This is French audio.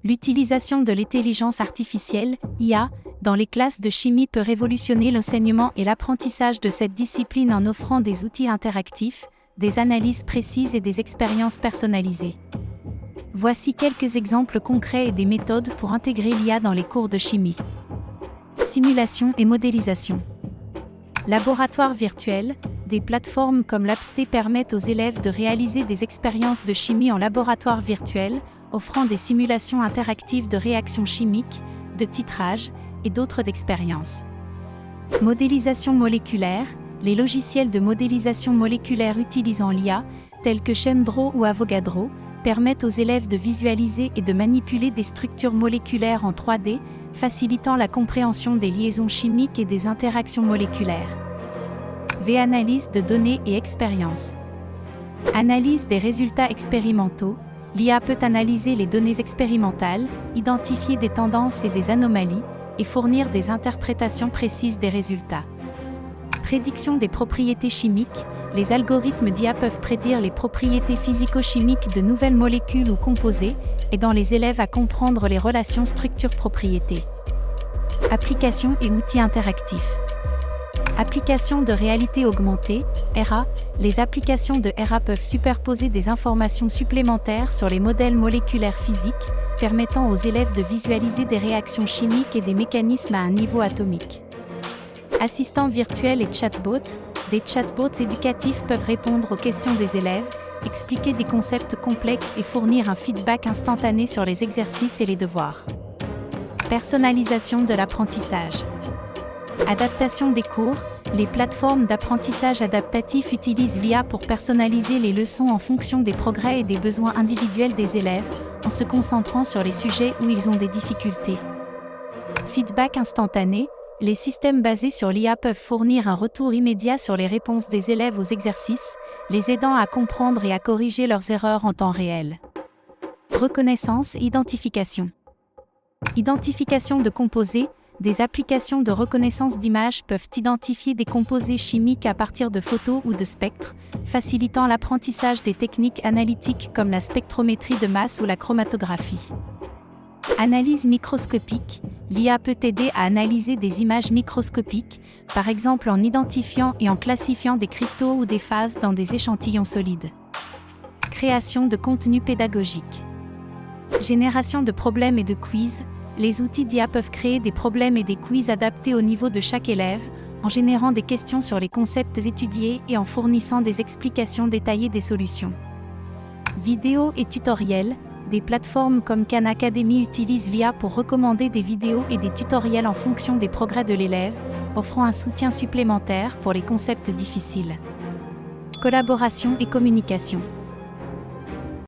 L'utilisation de l'intelligence artificielle, IA, dans les classes de chimie peut révolutionner l'enseignement et l'apprentissage de cette discipline en offrant des outils interactifs, des analyses précises et des expériences personnalisées. Voici quelques exemples concrets et des méthodes pour intégrer l'IA dans les cours de chimie. Simulation et modélisation. Laboratoire virtuel. Des plateformes comme Labsté permettent aux élèves de réaliser des expériences de chimie en laboratoire virtuel, offrant des simulations interactives de réactions chimiques, de titrage et d'autres expériences. Modélisation moléculaire. Les logiciels de modélisation moléculaire utilisant l'IA, tels que ChemDraw ou Avogadro, permettent aux élèves de visualiser et de manipuler des structures moléculaires en 3D, facilitant la compréhension des liaisons chimiques et des interactions moléculaires. V-analyse de données et expériences. Analyse des résultats expérimentaux. L'IA peut analyser les données expérimentales, identifier des tendances et des anomalies, et fournir des interprétations précises des résultats. Prédiction des propriétés chimiques. Les algorithmes d'IA peuvent prédire les propriétés physico-chimiques de nouvelles molécules ou composés, aidant les élèves à comprendre les relations structure-propriété. Applications et outils interactifs. Applications de réalité augmentée, RA. Les applications de RA peuvent superposer des informations supplémentaires sur les modèles moléculaires physiques, permettant aux élèves de visualiser des réactions chimiques et des mécanismes à un niveau atomique. Assistants virtuels et chatbots. Des chatbots éducatifs peuvent répondre aux questions des élèves, expliquer des concepts complexes et fournir un feedback instantané sur les exercices et les devoirs. Personnalisation de l'apprentissage. Adaptation des cours. Les plateformes d'apprentissage adaptatif utilisent l'IA pour personnaliser les leçons en fonction des progrès et des besoins individuels des élèves, en se concentrant sur les sujets où ils ont des difficultés. Feedback instantané. Les systèmes basés sur l'IA peuvent fournir un retour immédiat sur les réponses des élèves aux exercices, les aidant à comprendre et à corriger leurs erreurs en temps réel. Reconnaissance et identification. Identification de composés. Des applications de reconnaissance d'images peuvent identifier des composés chimiques à partir de photos ou de spectres, facilitant l'apprentissage des techniques analytiques comme la spectrométrie de masse ou la chromatographie. Analyse microscopique. L'IA peut aider à analyser des images microscopiques, par exemple en identifiant et en classifiant des cristaux ou des phases dans des échantillons solides. Création de contenu pédagogique. Génération de problèmes et de quiz. Les outils d'IA peuvent créer des problèmes et des quiz adaptés au niveau de chaque élève, en générant des questions sur les concepts étudiés et en fournissant des explications détaillées des solutions. Vidéos et tutoriels. Des plateformes comme Khan Academy utilisent l'IA pour recommander des vidéos et des tutoriels en fonction des progrès de l'élève, offrant un soutien supplémentaire pour les concepts difficiles. Collaboration et communication.